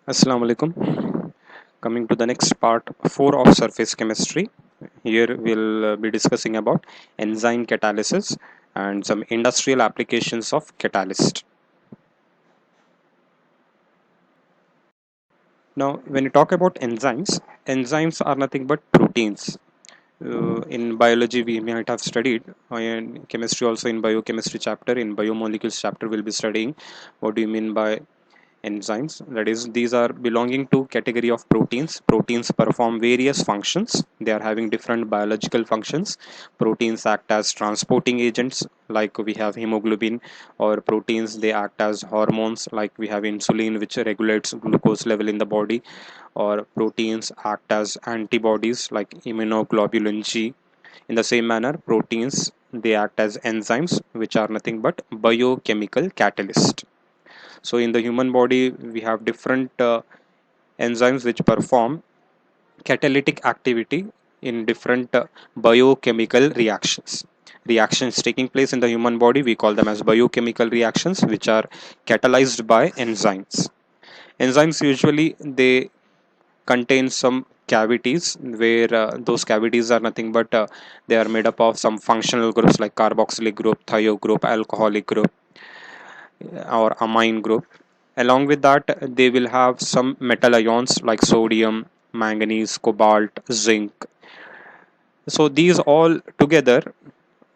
Assalamu alaikum. Coming to the next part 4 of surface chemistry. Here we'll be discussing about enzyme catalysis and some industrial applications of catalyst. Now, when you talk about enzymes, enzymes are nothing but proteins. In biology, we might have studied, in chemistry also in biochemistry chapter, in biomolecules chapter, we'll be studying what do you mean by enzymes. That is, these are belonging to category of proteins perform various functions. They are having different biological functions. Proteins act as transporting agents, like we have hemoglobin, or proteins they act as hormones, like we have insulin, which regulates glucose level in the body, or proteins act as antibodies like immunoglobulin G. In the same manner, proteins they act as enzymes, which are nothing but biochemical catalyst. So in the human body, we have different enzymes which perform catalytic activity in different biochemical reactions. Reactions taking place in the human body, we call them as biochemical reactions, which are catalyzed by enzymes. Enzymes usually they contain some cavities where those cavities are nothing but they are made up of some functional groups like carboxylic group, thio group, alcoholic group, or amine group. Along with that, they will have some metal ions like sodium, manganese, cobalt, zinc. So these all together,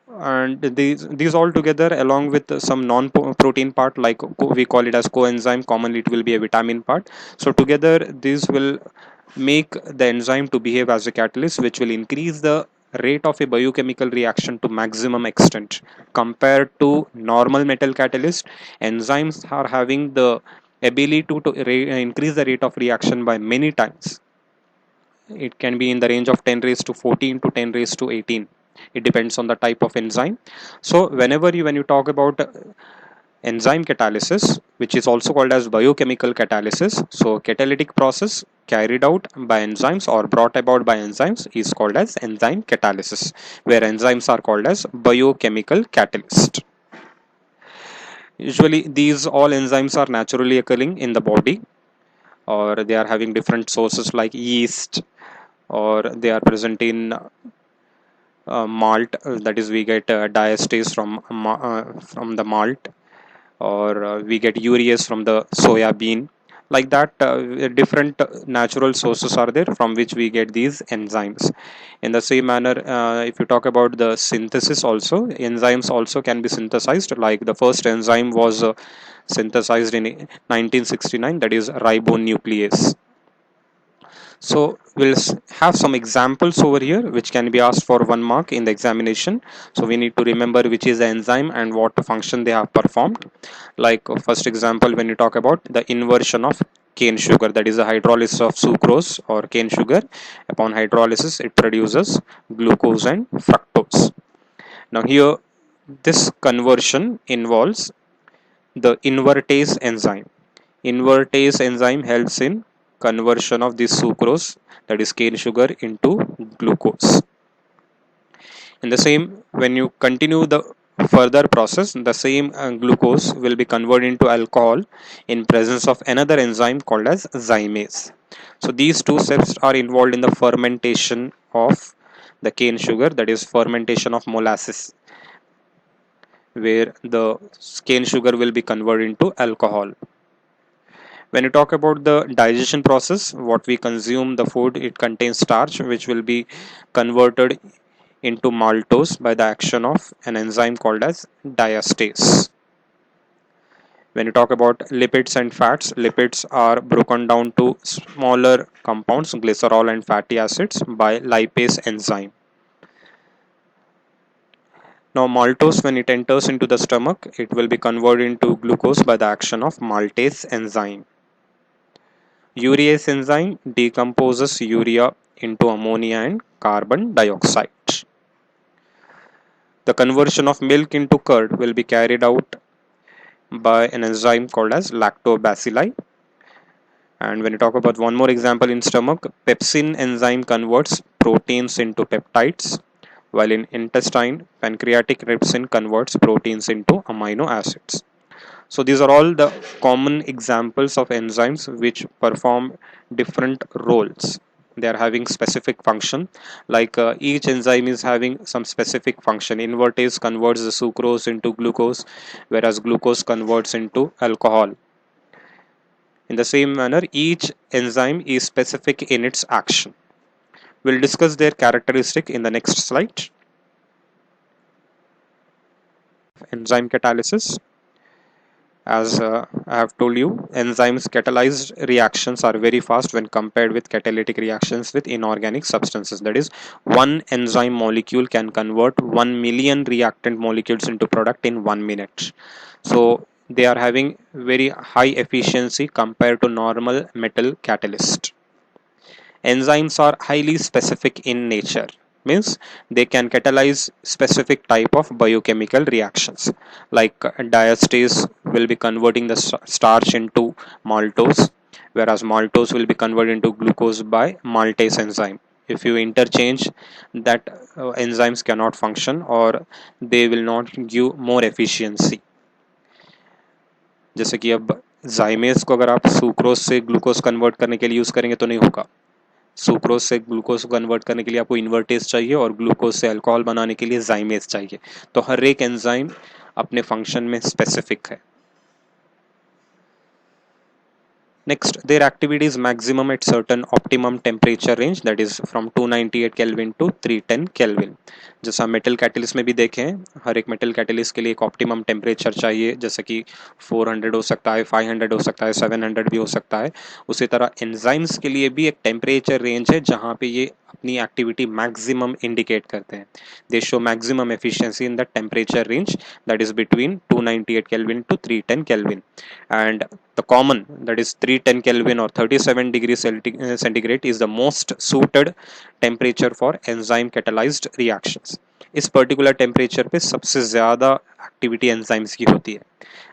and these all together along with some non-protein part, like we call it as coenzyme, commonly it will be a vitamin part. So together these will make the enzyme to behave as a catalyst, which will increase the rate of a biochemical reaction to maximum extent. Compared to normal metal catalyst, enzymes are having the ability to increase the rate of reaction by many times. It can be in the range of 10 raised to 14 to 10 raised to 18. It depends on the type of enzyme. So when you talk about enzyme catalysis, which is also called as biochemical catalysis, so catalytic process carried out by enzymes or brought about by enzymes is called as enzyme catalysis, where enzymes are called as biochemical catalyst. Usually these all enzymes are naturally occurring in the body, or they are having different sources like yeast, or they are present in malt. That is, we get diastase from the malt, or we get urease from the soya bean. Like that, different natural sources are there from which we get these enzymes. In the same manner, if you talk about the synthesis also, enzymes also can be synthesized. Like the first enzyme was synthesized in 1969, that is ribonuclease. So we'll have some examples over here which can be asked for 1 mark in the examination. So we need to remember which is the enzyme and what function they have performed. Like first example, when you talk about the inversion of cane sugar, that is the hydrolysis of sucrose or cane sugar. Upon hydrolysis, it produces glucose and fructose. Now here, this conversion involves the invertase enzyme. Invertase enzyme helps in conversion of this sucrose, that is cane sugar, into glucose. In the same, when you continue the further process, the same glucose will be converted into alcohol in presence of another enzyme called as zymase. So these two steps are involved in the fermentation of the cane sugar, that is fermentation of molasses, where the cane sugar will be converted into alcohol. When you talk about the digestion process, what we consume, the food, it contains starch, which will be converted into maltose by the action of an enzyme called as diastase. When you talk about lipids and fats, lipids are broken down to smaller compounds, glycerol and fatty acids, by lipase enzyme. Now maltose, when it enters into the stomach, it will be converted into glucose by the action of maltase enzyme. Urease enzyme decomposes urea into ammonia and carbon dioxide. The conversion of milk into curd will be carried out by an enzyme called as lactobacilli. And when you talk about one more example in stomach, pepsin enzyme converts proteins into peptides, while in intestine, pancreatic ripsin converts proteins into amino acids. So these are all the common examples of enzymes which perform different roles. They are having specific function, like each enzyme is having some specific function. Invertase converts the sucrose into glucose, whereas glucose converts into alcohol. In the same manner, each enzyme is specific in its action. We'll discuss their characteristic in the next slide. Enzyme catalysis. As I have told you, enzymes catalyzed reactions are very fast when compared with catalytic reactions with inorganic substances. That is, one enzyme molecule can convert 1 million reactant molecules into product in 1 minute. So they are having very high efficiency compared to normal metal catalyst. Enzymes are highly specific in nature, means they can catalyze specific type of biochemical reactions, like diastase will be converting the starch into maltose, whereas maltose will be converted into glucose by maltase enzyme. If you interchange that, enzymes cannot function or they will not give more efficiency. जैसे कि अब zymase को अगर आप sucrose से glucose convert करने के लिए यूज करेंगे तो नहीं होगा। सुक्रोज से ग्लूकोज कन्वर्ट करने के लिए आपको इन्वर्टेज चाहिए और ग्लूकोज से अल्कोहल बनाने के लिए जाइमेज चाहिए। तो हर एक एंजाइम अपने फंक्शन में स्पेसिफिक है। Next, their activity is maximum at certain optimum temperature range, that is from 298 Kelvin to 310 Kelvin. जैसा मेटल कैटलिस्ट में भी देखें, हर एक मेटल कैटलिस्ट के लिए एक ऑप्टिमम टेम्परेचर चाहिए, जैसे कि 400 हो सकता है, 500 हो सकता है, 700 भी हो सकता है। उसी तरह एंजाइम्स के लिए भी एक टेम्परेचर रेंज है जहाँ पे ये अपनी एक्टिविटी मैक्सिमम इंडिकेट करते हैं। दे show maximum efficiency in the temperature range that is between 298 Kelvin to 310 Kelvin, and the common, that is 310 Kelvin or 37 degrees centigrade is the most suited temperature for enzyme catalyzed reactions. इस particular temperature पे सबसे ज़्यादा activity enzymes की होती है।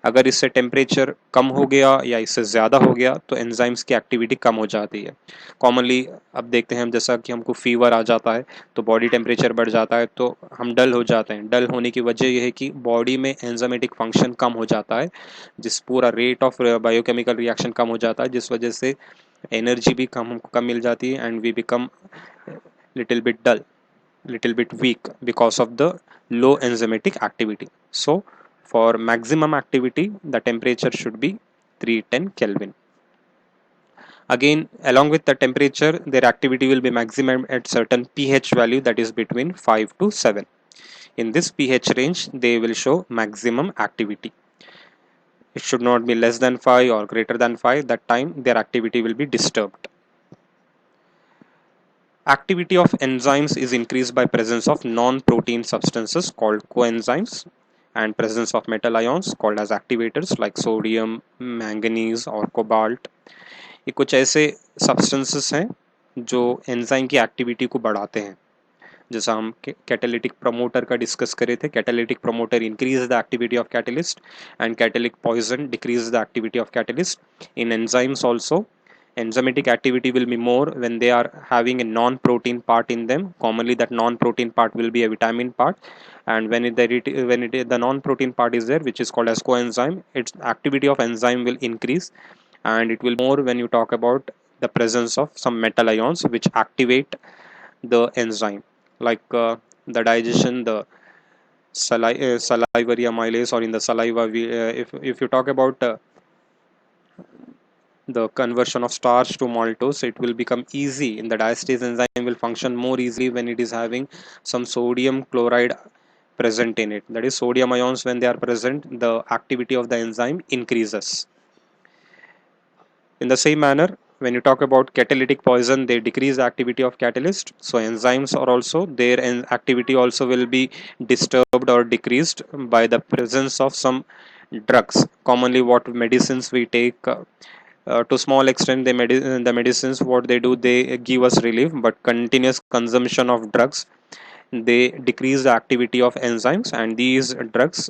अगर इससे temperature कम हो गया या इससे ज़्यादा हो गया तो एंजाइम्स की एक्टिविटी कम हो जाती है। कॉमनली अब देखते हैं हम, जैसा कि हमको फीवर आ जाता है तो बॉडी टेम्परेचर बढ़ जाता है तो हम डल हो जाते हैं। डल होने की वजह यह है कि बॉडी में एंजाइमेटिक फंक्शन कम हो जाता है, जिस पूरा रेट ऑफ बायोकेमिकल रिएक्शन कम हो जाता है, जिस वजह से एनर्जी भी हमको कम मिल जाती है and we become little bit dull, little bit weak because of the low enzymatic activity. So for maximum activity the temperature should be 310 Kelvin. Again, along with the temperature, their activity will be maximum at certain pH value, that is between 5 to 7. In this pH range they will show maximum activity. It should not be less than 5 or greater than 5. That time their activity will be disturbed. Activity of enzymes is increased by presence of non-protein substances called coenzymes and presence of metal ions called as activators like sodium, manganese और cobalt. ये कुछ ऐसे substances हैं जो enzyme की activity को बढ़ाते हैं। जैसा हम कैटालिटिक प्रमोटर का डिस्कस करे थे, catalytic promoter increase the activity of catalyst and catalytic poison decrease the activity of catalyst. In enzymes also, enzymatic activity will be more when they are having a non-protein part in them. Commonly that non-protein part will be a vitamin part, and the non-protein part is there, which is called as coenzyme, its activity of enzyme will increase, and it will more when you talk about the presence of some metal ions which activate the enzyme, like the digestion, the salivary amylase, or in the saliva if you talk about the conversion of starch to maltose, it will become easy. In the diastase enzyme will function more easily when it is having some sodium chloride present in it. That is, sodium ions, when they are present, the activity of the enzyme increases. In the same manner, when you talk about catalytic poison, they decrease the activity of catalyst. So enzymes are also, their activity also will be disturbed or decreased by the presence of some drugs. Commonly what medicines we take, to small extent the medicines, what they do, they give us relief, but continuous consumption of drugs, they decrease the activity of enzymes, and these drugs,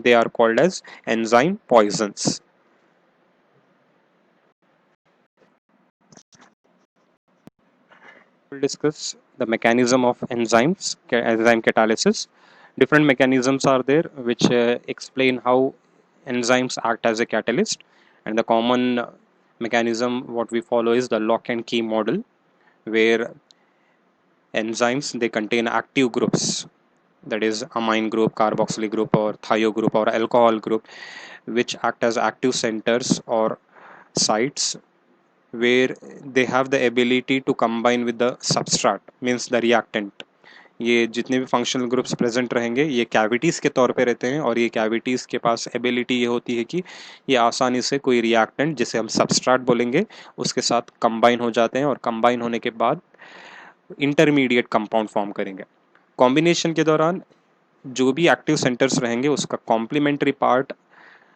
they are called as enzyme poisons. We'll discuss the mechanism of enzymes, enzyme catalysis. Different mechanisms are there which explain how enzymes act as a catalyst, and the common mechanism what we follow is the lock and key model, where enzymes they contain active groups, that is amine group, carboxylic group, or thio group, or alcohol group, which act as active centers or sites where they have the ability to combine with the substrate, means the reactant. ये जितने भी functional groups present रहेंगे ये cavities के तौर पे रहते हैं, और ये कैविटीज़ के पास एबिलिटी ये होती है कि ये आसानी से कोई रिएक्टेंट जिसे हम सबस्ट्रेट बोलेंगे उसके साथ कंबाइन हो जाते हैं, और कंबाइन होने के बाद इंटरमीडिएट कंपाउंड फॉर्म करेंगे। कॉम्बिनेशन के दौरान जो भी एक्टिव सेंटर्स रहेंगे उसका कॉम्प्लीमेंट्री पार्ट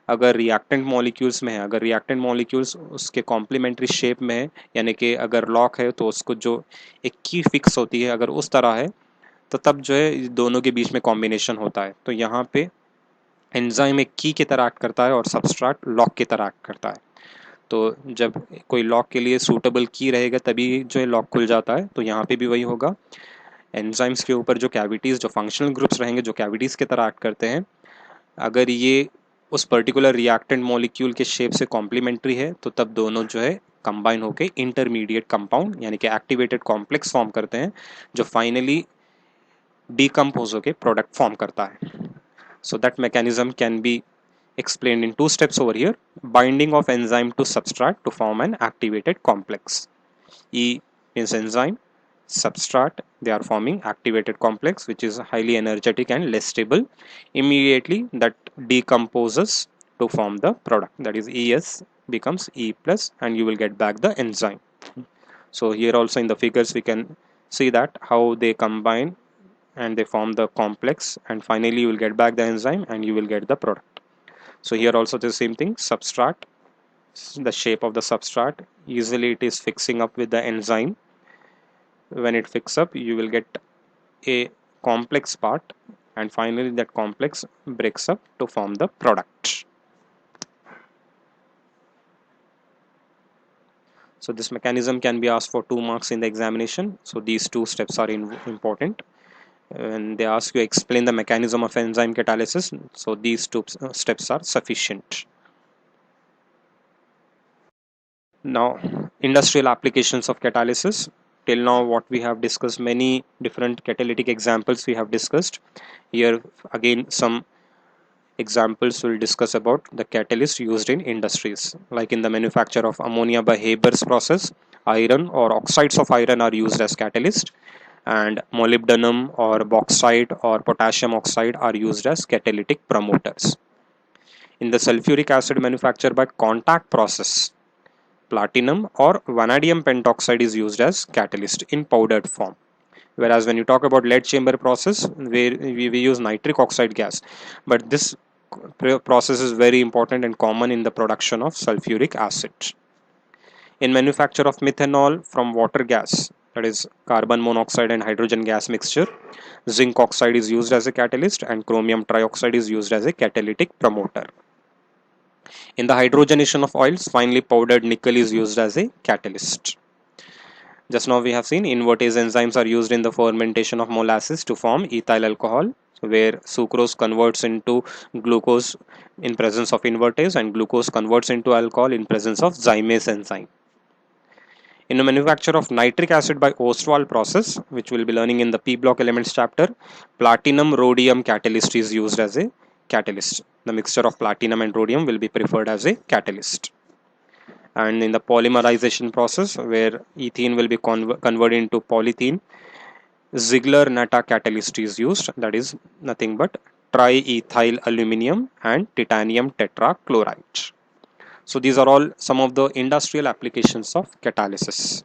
अगर रिएक्टेंट मॉलिक्यूल्स में है, अगर रिएक्टेंट मॉलिक्यूल्स उसके कॉम्प्लीमेंट्री शेप में है, यानी कि अगर लॉक है तो उसको जो एक की फिक्स होती है अगर उस तरह है, तो तब जो है दोनों के बीच में कॉम्बिनेशन होता है। तो यहाँ पे एंजाइम एक की तरह एक्ट करता है और सबस्ट्रेट लॉक की तरह एक्ट करता है। तो जब कोई लॉक के लिए सूटेबल की रहेगा तभी जो है लॉक खुल जाता है। तो यहाँ पे भी वही होगा, एंजाइम्स के ऊपर जो कैविटीज़, जो फंक्शनल ग्रुप्स रहेंगे जो कैविटीज़ की तरह एक्ट करते हैं, अगर ये उस पर्टिकुलर रिएक्टेंट मॉलिक्यूल के शेप से कॉम्प्लीमेंट्री है तो तब दोनों जो है कंबाइन होकर इंटरमीडिएट कंपाउंड यानी कि एक्टिवेटेड कॉम्प्लेक्स फॉर्म करते हैं, जो फाइनली डिकम्पोज होकर प्रोडक्ट फॉर्म करता है। So that mechanism can be explained in two steps over here: binding of enzyme to substrate to form an activated complex. E means enzyme, substrate, they are forming activated complex which is highly energetic and less stable. Immediately that decomposes to form the product, that is ES becomes E plus, and you will get back the enzyme. So here also in the figures we can see that how they combine and they form the complex, and finally you will get back the enzyme and you will get the product. So here also the same thing, substrate, the shape of the substrate, easily it is fixing up with the enzyme. When it fixes up you will get a complex part, and finally that complex breaks up to form the product. So this mechanism can be asked for 2 marks in the examination. So these two steps are important. And they ask you explain the mechanism of enzyme catalysis, so these two steps are sufficient. Now industrial applications of catalysis. Till now what we have discussed, many different catalytic examples we have discussed. Here again some examples will discuss about the catalyst used in industries. Like in the manufacture of ammonia by Haber's process, iron or oxides of iron are used as catalyst, and molybdenum or bauxite or potassium oxide are used as catalytic promoters. In the sulfuric acid manufacture by contact process, platinum or vanadium pentoxide is used as catalyst in powdered form. Whereas when you talk about lead chamber process, where we use nitric oxide gas, but this process is very important and common in the production of sulfuric acid. In manufacture of methanol from water gas, that is carbon monoxide and hydrogen gas mixture, zinc oxide is used as a catalyst and chromium trioxide is used as a catalytic promoter. In the hydrogenation of oils, finely powdered nickel is used as a catalyst. Just now we have seen invertase enzymes are used in the fermentation of molasses to form ethyl alcohol, where sucrose converts into glucose in presence of invertase and glucose converts into alcohol in presence of zymase enzyme. In the manufacture of nitric acid by Ostwald process, which we will be learning in the P block elements chapter, platinum rhodium catalyst is used as a catalyst. The mixture of platinum and rhodium will be preferred as a catalyst. And in the polymerization process, where ethene will be converted into polythene, Ziegler-Natta catalyst is used, that is nothing but triethyl aluminum and titanium tetrachloride. So these are all some of the industrial applications of catalysis.